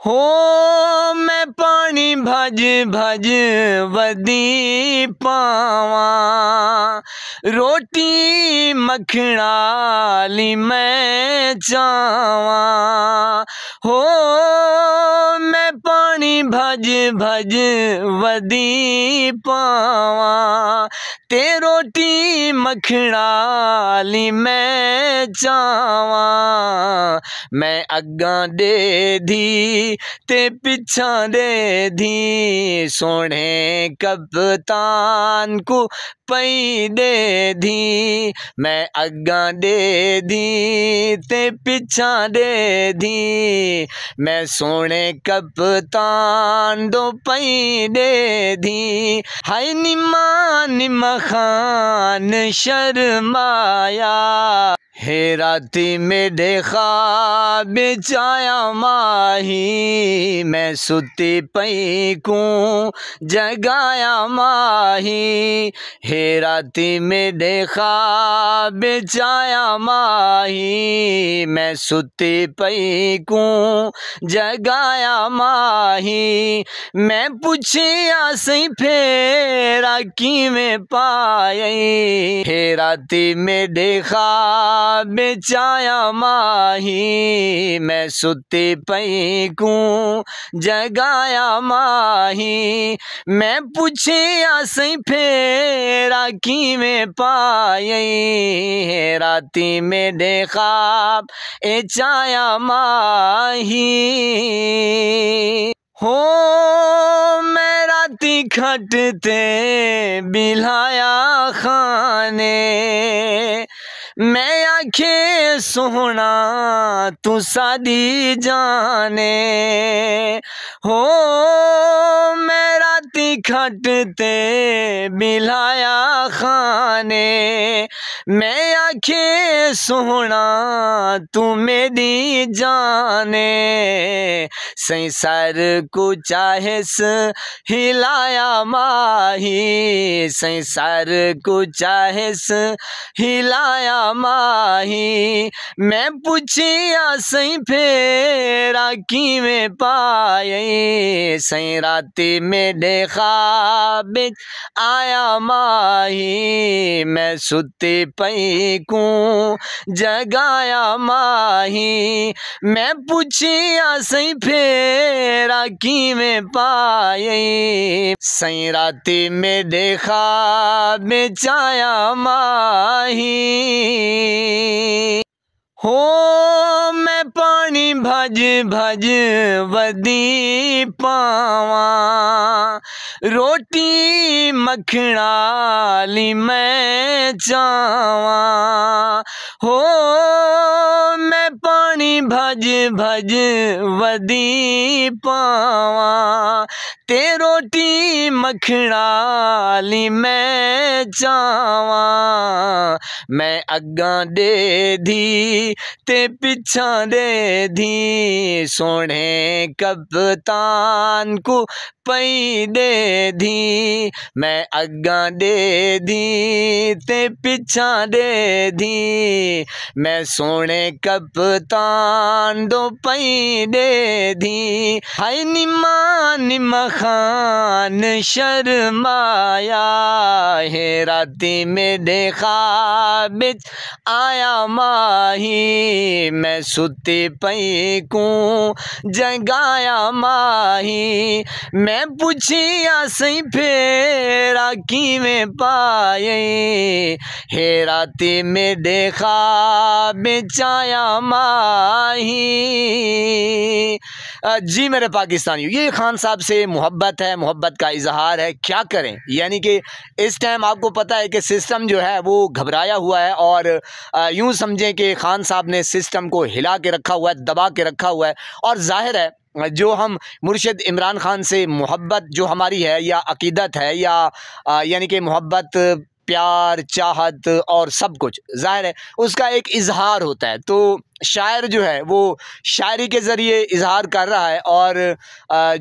हो मैं पानी भज भज वदी पावा, रोटी मखणाली मैं चावा। हो मैं पानी भज भज वदी पावा, ते रोटी मखणाली मैं चावा। मैं अग्गां दे दी ते पिछां दे दी, सोने कप्तान को पई दे दी। मैं अग्गां दे दी ते पिछां दे दी, मैं सोने कप्तान दो पई दे दी। हाय निम्मा निम्मा खान शर्माया, हे राती मेरे ख्वाब चाया माही। मैं सुती पई को जगाया माही, हे राती मेरे ख्वाब चाया माही। मैं सुती पई को जगाया माही, मैं पूछिया सही फेरा किवें पाई। हे राती मेरे ख्वाब बेचाया माही, मैं सुती पई को जगाया माही। मैं पूछिया सही फेरा किवें पाई, हे राती मेरे ख्वाब चाया माही। हो मैं राती खटते बिलाया खाने, मैं आखे सोहना तू सादी जाने। हो मैं राती खटते बिलाया खाने, मैं आखे सोहना तू मेरी जाने। संसार को चाहेस हिलाया माही, संसार को चाहेस हिलाया माही। मैं पूछिया सही फेरा किवें पाई, सही राती मेरे ख्वाब आया माही। मैं सुती पई को जगाया माही, मैं पूछिया सही फेरा किवें पाई, सही राती मेरे ख्वाब चाया माही। हो मैं पानी भज भज वदी पावा, रोटी मखणाली मैं चावा। हो मैं पानी भज भज वदी पावा, ते रोटी मखणाली मैं चावा। मैं अग्गां दे दी ते पिछां दे दी, सोने कप्तान को पई दे दी। मैं अग्गां दे दी ते पिछां दे दी, मैं सोने कप्तान दो पई दे दी। हाय निम्मा निम्मा खान शर्माया, हे राती मेरे ख्वाब आया माही। मैं सुती पई को जगाया माही, मैं पूछिया सही फेरा किवें पाई, हे राती मेरे ख्वाब चाया माही। जी मेरे पाकिस्तानियों, ये खान साहब से मोहब्बत है, मोहब्बत का इजहार है। क्या करें, यानी कि इस टाइम आपको पता है कि सिस्टम जो है वो घबराया हुआ है, और यूँ समझें कि खान साहब ने सिस्टम को हिला के रखा हुआ है, दबा के रखा हुआ है। और जाहिर है जो हम मुर्शिद इमरान खान से मोहब्बत जो हमारी है, या अकीदत है, या यानी कि मोहब्बत, प्यार, चाहत और सब कुछ, जाहिर है उसका एक इजहार होता है। तो शायर जो है वो शायरी के ज़रिए इजहार कर रहा है, और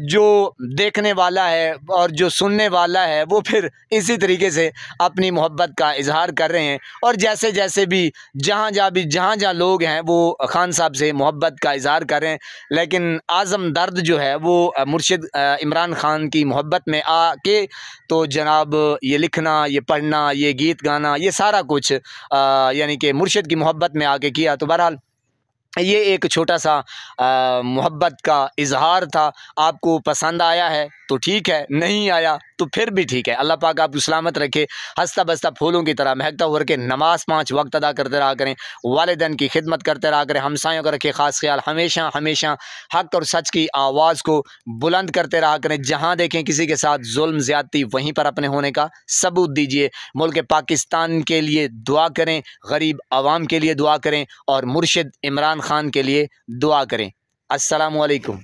जो देखने वाला है और जो सुनने वाला है वो फिर इसी तरीके से अपनी मोहब्बत का इजहार कर रहे हैं। और जैसे जैसे भी जहाँ जहाँ लोग हैं वो खान साहब से मोहब्बत का इजहार कर रहे हैं, लेकिन आज़म दर्द जो है वो मुर्शिद इमरान खान की मोहब्बत में आके तो जनाब ये लिखना, ये पढ़ना, ये गीत गाना, ये सारा कुछ यानी कि मुर्शिद की मोहब्बत में आके किया। तो बहरहाल ये एक छोटा सा मोहब्बत का इजहार था। आपको पसंद आया है तो ठीक है, नहीं आया तो फिर भी ठीक है। अल्लाह पाक आपको सलामत रखे, हंसता बसता फूलों की तरह महकता हुआ रखे, नमाज 5 वक्त अदा करते रहा करें, वालिदैन की खिदमत करते रहा करें, हमसायों का रखे ख़ास ख्याल, हमेशा हमेशा हक़ और सच की आवाज़ को बुलंद करते रहा करें। जहाँ देखें किसी के साथ जुल्म ज़्यादती, वहीं पर अपने होने का सबूत दीजिए। मुल्क पाकिस्तान के लिए दुआ करें, गरीब आवाम के लिए दुआ करें, और मुर्शिद इमरान खान के लिए दुआ करें। अस्सलामु अलैकुम।